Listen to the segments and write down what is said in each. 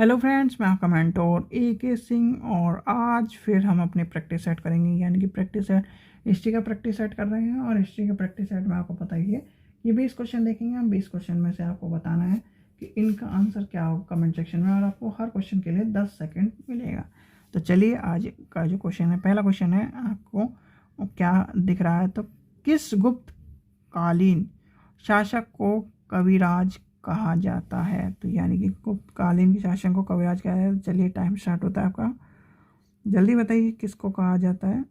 Hello friends, मैं आपका mentor AK Singh और आज फिर हम अपनी प्रैक्टिस सेट करेंगे। यानी कि प्रैक्टिस सेट हिस्ट्री का प्रैक्टिस सेट कर रहे हैं और हिस्ट्री का प्रैक्टिस सेट में आपको पता ही है ये 20 क्वेश्चन देखेंगे हम। 20 क्वेश्चन में से आपको बताना है कि इनका आंसर क्या होगा कमेंट सेक्शन में, और आपको हर क्वेश्चन के लिए 10 सेकेंड मिलेगा। तो चलिए आज का जो क्वेश्चन है, पहला क्वेश्चन है, आपको क्या दिख रहा है? तो किस गुप्त कालीन शासक को कविराज कहा जाता है? तो यानी कि गुप्तकालीन के शासन को कविराज कहा जाता है। चलिए टाइम स्टार्ट होता है आपका, जल्दी बताइए किसको कहा जाता है।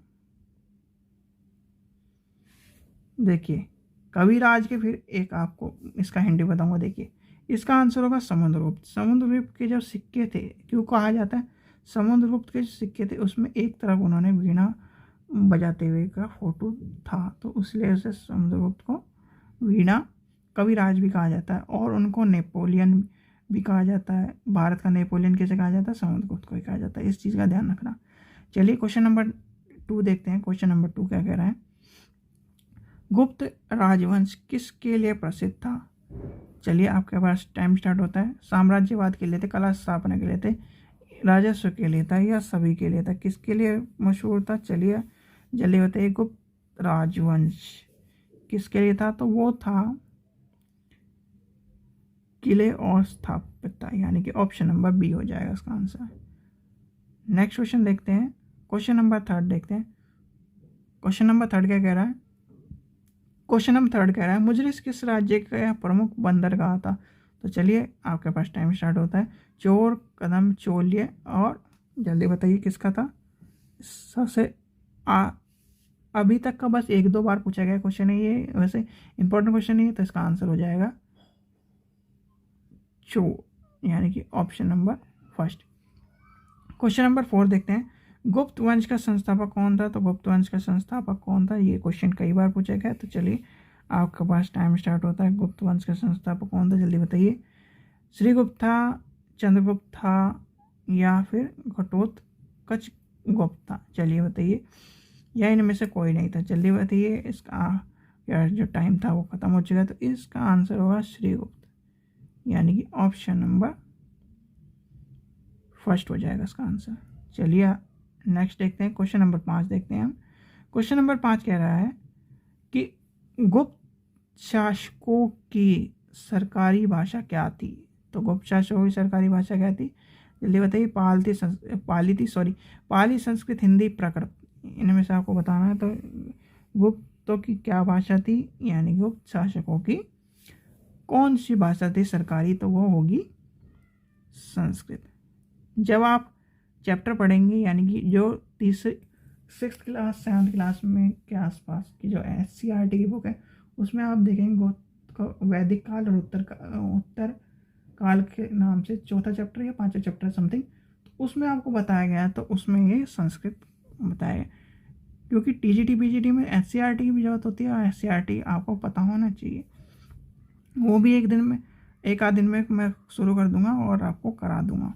देखिए कविराज के फिर एक आपको इसका हिंदी बताऊंगा। देखिए इसका आंसर होगा समुद्रगुप्त। समुद्रगुप्त के जो सिक्के थे, क्यों कहा जाता है? समुद्रगुप्त के जो सिक्के थे उसमें एक तरफ उन्होंने वीणा बजाते हुए का फोटो था, तो इसलिए उसे समुद्रगुप्त को वीणा कविराज भी कहा जाता है। और उनको नेपोलियन भी कहा जाता है। भारत का नेपोलियन कैसे कहा जाता है? समुद्रगुप्त को ही कहा जाता है। इस चीज़ का ध्यान रखना। चलिए क्वेश्चन नंबर 2 देखते हैं। क्वेश्चन नंबर 2 क्या कह रहा है? गुप्त राजवंश किसके लिए प्रसिद्ध था? चलिए आपके पास टाइम स्टार्ट होता है। साम्राज्यवाद के लिए थे, कला स्थापना के लिए थे, राजस्व के लिए था, या सभी के लिए था? किसके लिए मशहूर था? चलिए जल्दी बताइए। गुप्त राजवंश किसके लिए था? तो वो था किले और स्थापिता, यानी कि ऑप्शन नंबर बी हो जाएगा इसका आंसर। नेक्स्ट क्वेश्चन देखते हैं। क्वेश्चन नंबर 3 देखते हैं। क्वेश्चन नंबर 3 क्या कह रहा है? क्वेश्चन नंबर 3 कह रहा है मुजरिस किस राज्य का प्रमुख बंदरगाह था? तो चलिए आपके पास टाइम स्टार्ट होता है। चोर, कदम, चोल्य, और जल्दी बताइए किसका था? सबसे अभी तक का बस 1-2 बार पूछा गया क्वेश्चन है ये, वैसे इंपॉर्टेंट क्वेश्चन नहीं है, तो इसका आंसर हो जाएगा चोर, यानी कि option number first. Question number 4 देखते हैं। गुप्त वंश का संस्थापक कौन था? तो गुप्त वंश का संस्थापक कौन था, ये क्वेश्चन कई बार पूछा गया। तो चलिए आपके पास टाइम स्टार्ट होता है। गुप्त वंश का संस्थापक कौन था, जल्दी बताइए। श्रीगुप्त था, चंद्रगुप्त था, या फिर घटोत्कच गुप्त था? चलिए बताइए, या इनमें से कोई नहीं था? जल्दी बताइए। इसका यार जो टाइम था वो खत्म हो चुका है, तो इसका आंसर होगा श्रीगुप्त, यानी कि ऑप्शन नंबर फर्स्ट हो जाएगा इसका आंसर। चलिए नेक्स्ट देखते हैं। क्वेश्चन नंबर 5 देखते हैं हम। क्वेश्चन नंबर 5 कह रहा है कि गुप्त शासकों की सरकारी भाषा क्या थी? तो गुप्त शासकों की सरकारी भाषा क्या थी? जल्दी बताइए। पाली, संस्कृत, हिंदी, प्राकृत, इनमें से आपको बताना है। तो गुप्तों की क्या भाषा थी, यानी गुप्त शासकों की कौन सी भाषा थी सरकारी? तो वो होगी संस्कृत। जब आप चैप्टर पढ़ेंगे, यानी कि जो तीसरे 6th क्लास 7th क्लास में के आसपास की जो SCERT की बुक है, उसमें आप देखेंगे वैदिक काल और उत्तर काल के नाम से चौथा चैप्टर या 5वां चैप्टर समथिंग, तो उसमें आपको बताया गया है। तो उसमें ये संस्कृत बताया गया, क्योंकि TGT PGT में SCERT की भी जरूरत होती है, और SCERT आपको पता होना चाहिए। वो भी एक आध दिन में मैं शुरू कर दूंगा और आपको करा दूंगा।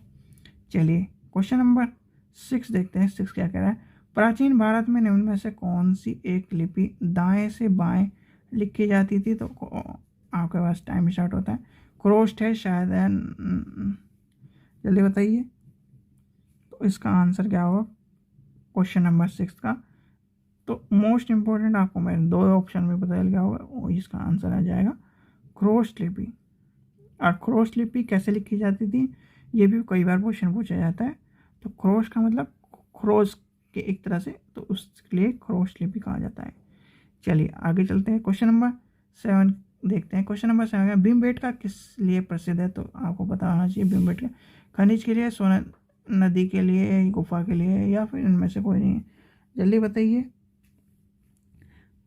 चलिए क्वेश्चन नंबर 6 देखते हैं। 6 क्या कह रहा है? प्राचीन भारत में निम्न में से कौन सी एक लिपि दाएं से बाएं लिखी जाती थी? तो आपके पास टाइम स्टार्ट होता है। क्रोस्ट है, शायद है, जल्दी बताइए। तो इसका आंसर क्या होगा क्वेश्चन नंबर 6 का? तो मोस्ट इंपॉर्टेंट आपको मैं 2 ऑप्शन में बता दिया होगा, और इसका आंसर आ जाएगा क्रोस्ट लिपि। और क्रोस्ट लिपि कैसे लिखी जाती थी, ये भी कई बार क्वेश्चन पूछा जाता है। तो क्रोश का मतलब क्रोश के एक तरह से, तो उसके लिए क्रोश लिपि कहा जाता है। चलिए आगे चलते हैं। क्वेश्चन नंबर 7 देखते हैं। क्वेश्चन नंबर 7 भीमबेटका किस लिए प्रसिद्ध है? तो आपको पता होना चाहिए। भीमबेटका खनिज के लिए, सोना नदी के लिए, गुफा के लिए, या फिर इनमें से कोई नहीं है? जल्दी बताइए।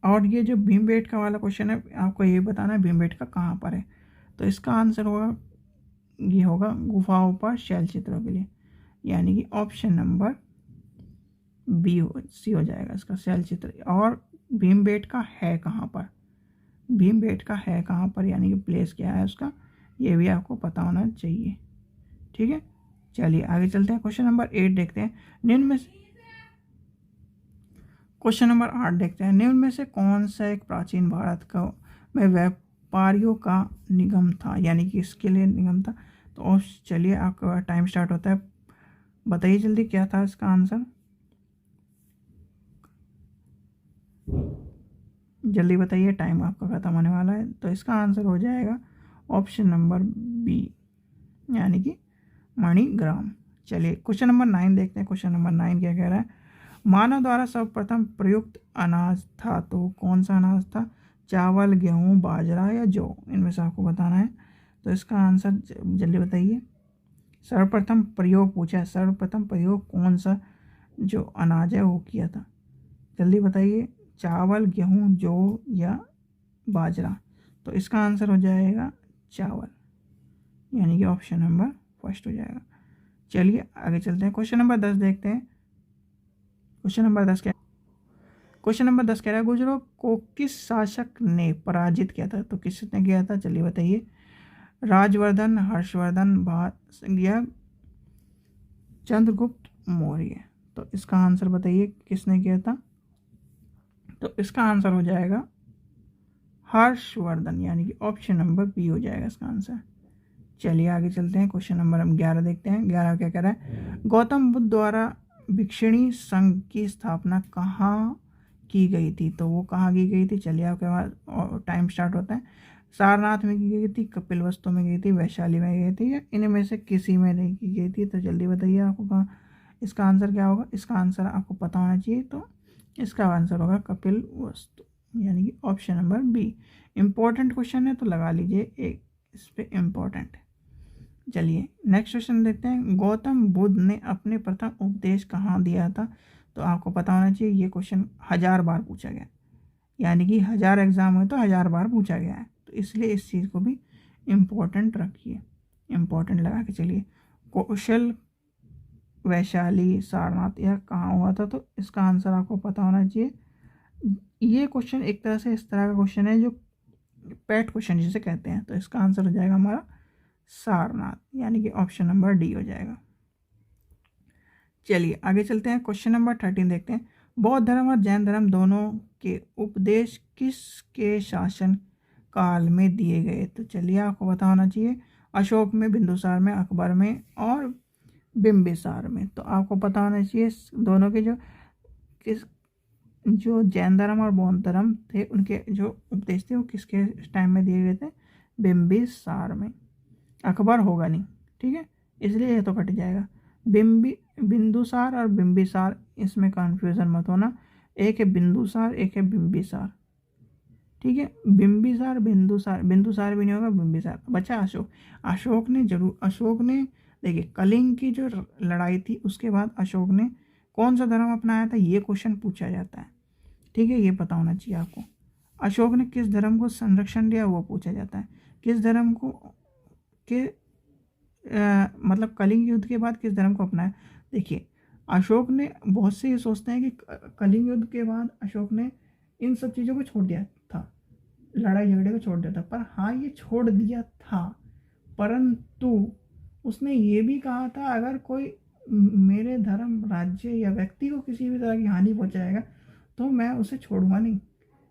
और ये जो भीमबेटका वाला क्वेश्चन है, आपको ये बताना है भीमबेटका कहाँ पर है। तो इसका आंसर होगा, ये होगा गुफाओं पर शैल चित्रों के लिए, यानी कि ऑप्शन नंबर सी हो जाएगा इसका, शैल चित्र। और भीमबेटका है कहाँ पर? भीमबेटका है कहाँ पर, यानी कि प्लेस क्या है उसका, ये भी आपको पता होना चाहिए। ठीक है, चलिए आगे चलते हैं। क्वेश्चन नंबर 8 देखते हैं। निम्न में क्वेश्चन नंबर 8 देखते हैं। निम्न में से कौन सा एक प्राचीन भारत का में व्यापारियों का निगम था, यानी कि इसके लिए निगम था? तो चलिए आपका टाइम स्टार्ट होता है। बताइए जल्दी क्या था इसका आंसर, जल्दी बताइए, टाइम आपका ख़त्म होने वाला है। तो इसका आंसर हो जाएगा ऑप्शन नंबर बी, यानी कि मणिग्राम। चलिए क्वेश्चन नंबर 9 देखते हैं। क्वेश्चन नंबर 9 क्या कह रहा है, मानव द्वारा सर्वप्रथम प्रयुक्त अनाज था तो कौन सा अनाज था, चावल, गेहूं, बाजरा या जौ, इनमें से आपको बताना है। तो इसका आंसर जल्दी बताइए। सर्वप्रथम प्रयोग पूछा है, सर्वप्रथम प्रयोग कौन सा जो अनाज है वो किया था, जल्दी बताइए, चावल, गेहूं, जौ या बाजरा। तो इसका आंसर हो जाएगा चावल, यानी कि ऑप्शन नंबर फर्स्ट हो जाएगा। चलिए आगे चलते हैं। क्वेश्चन नंबर 10 देखते हैं। क्वेश्चन नंबर 10 क्या, क्वेश्चन नंबर 10 कह रहा है, गुर्जरों को किस शासक ने पराजित किया था, तो किसने किया था, चलिए बताइए, राजवर्धन, हर्षवर्धन या चंद्रगुप्त मौर्य। तो इसका आंसर बताइए किसने किया था। तो इसका आंसर हो जाएगा हर्षवर्धन, यानी कि ऑप्शन नंबर बी हो जाएगा इसका आंसर। चलिए आगे चलते हैं। क्वेश्चन नंबर हम 11 देखते हैं। 11 क्या कह रहा है, गौतम बुद्ध द्वारा भिक्षिणी संघ की स्थापना कहाँ की गई थी, तो वो कहाँ की गई थी, चलिए आपके पास टाइम स्टार्ट होता है। सारनाथ में की गई थी, कपिलवस्तु में गई थी, वैशाली में गई थी, या इनमें से किसी में नहीं की गई थी, तो जल्दी बताइए आपको कहाँ इसका आंसर क्या होगा। इसका आंसर आपको पता होना चाहिए, तो इसका आंसर होगा कपिलवस्तु, यानी कि option number B. Important question है तो लगा लीजिए एक इस पे इम्पोर्टेंट। चलिए नेक्स्ट क्वेश्चन देखते हैं। गौतम बुद्ध ने अपने प्रथम उपदेश कहाँ दिया था, तो आपको पता होना चाहिए, ये क्वेश्चन 1000 बार पूछा गया, यानी कि 1000 एग्जाम में तो 1000 बार पूछा गया है, तो इसलिए इस चीज़ को भी इम्पोर्टेंट रखिए, इम्पोर्टेंट लगा के चलिए। कौशल, वैशाली, सारनाथ या कहाँ हुआ था, तो इसका आंसर आपको पता होना चाहिए। ये क्वेश्चन एक तरह से इस तरह का क्वेश्चन है जो पैट क्वेश्चन जिसे कहते हैं, तो इसका आंसर हो जाएगा हमारा सारनाथ, यानी कि ऑप्शन नंबर डी हो जाएगा। चलिए आगे चलते हैं। क्वेश्चन नंबर 13 देखते हैं। बौद्ध धर्म और जैन धर्म दोनों के उपदेश किसके शासन काल में दिए गए, तो चलिए आपको पता होना चाहिए, अशोक में, बिंदुसार में, अकबर में और बिम्बिसार में। तो आपको पता होना चाहिए दोनों के जो जैन धर्म और बौद्ध धर्म थे उनके जो उपदेश थे वो किसके टाइम में दिए गए थे, बिम्बिसार में। अकबर होगा नहीं, ठीक है, इसलिए ये तो कट जाएगा। बिंदुसार और बिम्बिसार, इसमें कंफ्यूजन मत होना, एक है बिंदुसार, एक है बिम्बिसार, ठीक है। बिम्बिसार, बिंदुसार, बिंदुसार भी नहीं होगा, बिम्बिसार बचा। अशोक ने जरूर, अशोक ने देखिए कलिंग की जो लड़ाई थी उसके बाद अशोक ने कौन सा धर्म अपनाया था, ये क्वेश्चन पूछा जाता है, ठीक है, ये पता होना चाहिए आपको। अशोक ने किस धर्म को संरक्षण दिया वो पूछा जाता है, किस धर्म को के मतलब कलिंग युद्ध के बाद किस धर्म को अपनाया। देखिए अशोक ने, बहुत से ये सोचते हैं कि कलिंग युद्ध के बाद अशोक ने इन सब चीज़ों को छोड़ दिया था, लड़ाई झगड़े को छोड़ दिया था, पर हाँ ये छोड़ दिया था, परंतु उसने ये भी कहा था अगर कोई मेरे धर्म, राज्य या व्यक्ति को किसी भी तरह की हानि पहुंचाएगा तो मैं उसे छोड़ूंगा नहीं,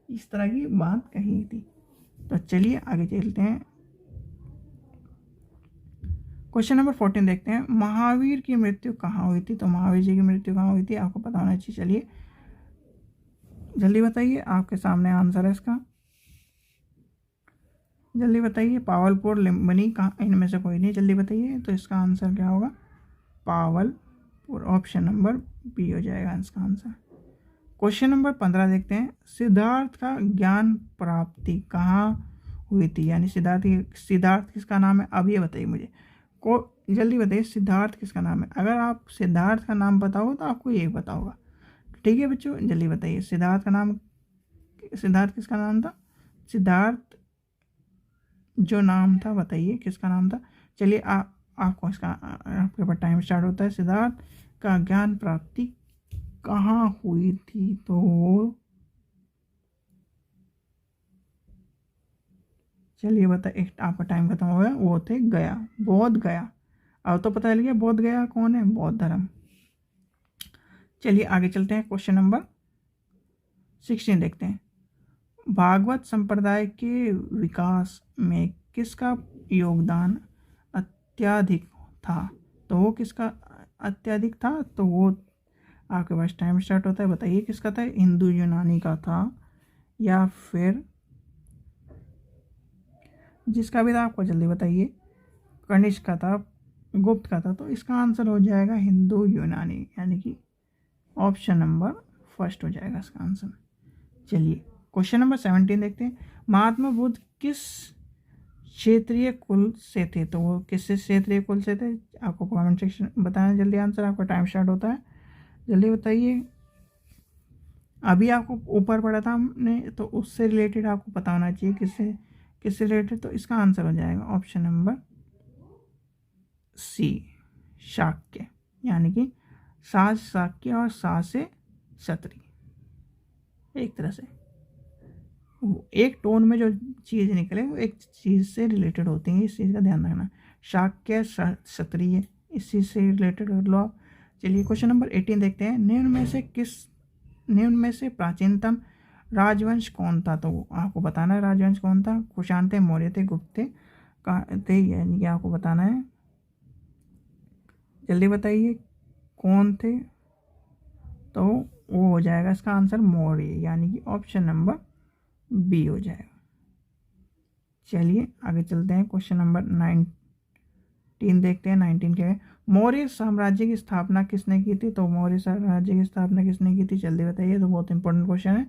इस तरह की बात कही थी। तो चलिए आगे चलते हैं। क्वेश्चन नंबर 14 देखते हैं। महावीर की मृत्यु कहाँ हुई थी, तो महावीर जी की मृत्यु कहाँ हुई थी आपको पता होना चाहिए। चलिए जल्दी बताइए, आपके सामने आंसर है इसका, जल्दी बताइए। पावलपुर, लिम्बनी, कहाँ, इनमें से कोई नहीं, जल्दी बताइए। तो इसका आंसर क्या होगा, पावलपुर, ऑप्शन नंबर बी हो जाएगा इसका आंसर। क्वेश्चन नंबर 15 देखते हैं। सिद्धार्थ का ज्ञान प्राप्ति कहाँ हुई थी, यानी सिद्धार्थ किसका नाम है, अब ये बताइए मुझे को, जल्दी बताइए सिद्धार्थ किसका नाम है। अगर आप सिद्धार्थ का नाम बताओ तो आपको ये पता होगा, ठीक है बच्चों, जल्दी बताइए सिद्धार्थ का नाम, सिद्धार्थ किसका नाम था, सिद्धार्थ जो नाम था बताइए किसका नाम था। चलिए आपको इसका, आपके पास टाइम स्टार्ट होता है। सिद्धार्थ का ज्ञान प्राप्ति कहाँ हुई थी, तो चलिए बताइए, आपका टाइम खत्म हो गया, वो थे गया, बोध गया। अब तो पता चल गया बोध गया कौन है, बौद्ध धर्म। चलिए आगे चलते हैं। क्वेश्चन नंबर 16 देखते हैं। भागवत संप्रदाय के विकास में किसका योगदान अत्यधिक था, तो वो किसका अत्यधिक था? तो वो आपके पास टाइम स्टार्ट होता है, बताइए किसका था? हिंदू यूनानी का था या फिर जिसका भी था आपको जल्दी बताइए। कनिष्क का था, गुप्त का था, तो इसका आंसर हो जाएगा हिंदू यूनानी, यानी कि ऑप्शन नंबर फर्स्ट हो जाएगा इसका आंसर। चलिए क्वेश्चन नंबर 17 देखते हैं। महात्मा बुद्ध किस क्षेत्रीय कुल से थे? तो वो किस क्षेत्रीय कुल से थे? आपको कमेंट सेक्शन बताना जल्दी आंसर, आपका टाइम स्टार्ट होता है, जल्दी बताइए। अभी आपको ऊपर पढ़ा था हमने, तो उससे रिलेटेड आपको पता होना चाहिए किससे रिलेटेड। तो इसका आंसर हो जाएगा ऑप्शन नंबर सी, शाक्य, यानी कि साज शाक्य और सा से क्षत्रिय। एक तरह से एक टोन में जो चीज़ निकले वो एक चीज़ से रिलेटेड होती हैं, इस चीज़ का ध्यान रखना। शाक्य क्षत्रिय, इस चीज़ से रिलेटेड कर लो आप। चलिए क्वेश्चन नंबर 18 देखते हैं। निम्न में से प्राचीनतम राजवंश कौन था? तो आपको बताना है राजवंश कौन था। कुषाण थे, मौर्य थे, गुप्त थे, यानी कि आपको बताना है, जल्दी बताइए कौन थे। तो वो हो जाएगा इसका आंसर मौर्य, यानी कि ऑप्शन नंबर बी हो जाएगा। चलिए आगे चलते हैं, क्वेश्चन नंबर 19 देखते हैं। 19 क्या है? मौर्य साम्राज्य की स्थापना किसने की थी? तो मौर्य साम्राज्य की स्थापना किसने की थी, जल्दी बताइए। तो बहुत इंपॉर्टेंट क्वेश्चन है।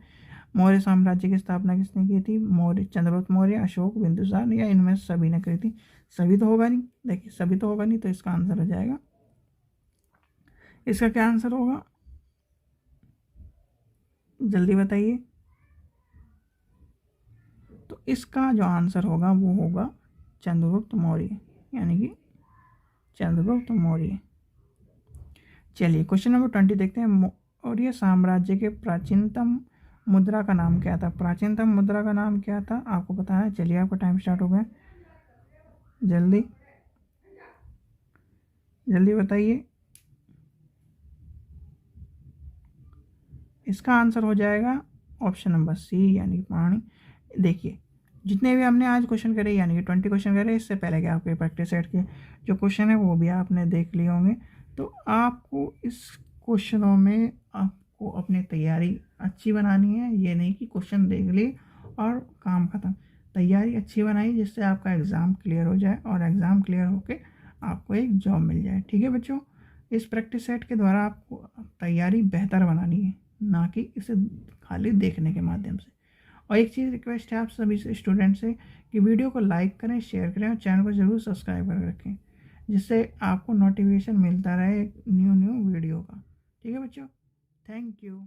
मौर्य साम्राज्य की स्थापना किसने की थी? मौर्य, चंद्रगुप्त मौर्य, अशोक, बिंदुसार, या इनमें सभी ने करी थी? सभी तो होगा नहीं, देखिए सभी तो होगा नहीं, तो इसका आंसर हो जाएगा, इसका क्या आंसर होगा जल्दी बताइए। तो इसका जो आंसर होगा वो होगा चंद्रगुप्त मौर्य, यानी कि चंद्रगुप्त मौर्य। चलिए क्वेश्चन नंबर 20 देखते हैं। मौर्य साम्राज्य के प्राचीनतम मुद्रा का नाम क्या था? प्राचीनतम मुद्रा का नाम क्या था आपको बताना है। चलिए आपका टाइम स्टार्ट हो गया, जल्दी जल्दी बताइए। इसका आंसर हो जाएगा ऑप्शन नंबर सी, यानी कि पानी। देखिए जितने भी हमने आज क्वेश्चन करे, यानी कि 20 क्वेश्चन करे, इससे पहले के आपके प्रैक्टिस सेट के जो क्वेश्चन है वो भी आपने देख लिए होंगे। तो आपको इस क्वेश्चनों में आपको अपनी तैयारी अच्छी बनानी है। ये नहीं कि क्वेश्चन देख ली और काम खत्म। तैयारी अच्छी बनाई जिससे आपका एग्ज़ाम क्लियर हो जाए और एग्ज़ाम क्लियर होके आपको एक जॉब मिल जाए। ठीक है बच्चों, इस प्रैक्टिस सेट के द्वारा आपको तैयारी बेहतर बनानी है, ना कि इसे खाली देखने के माध्यम से। और एक चीज़ रिक्वेस्ट है आप सभी स्टूडेंट से कि वीडियो को लाइक करें, शेयर करें और चैनल को ज़रूर सब्सक्राइब कर रखें, जिससे आपको नोटिफिकेशन मिलता रहे न्यू वीडियो का। ठीक है बच्चों, थैंक यू।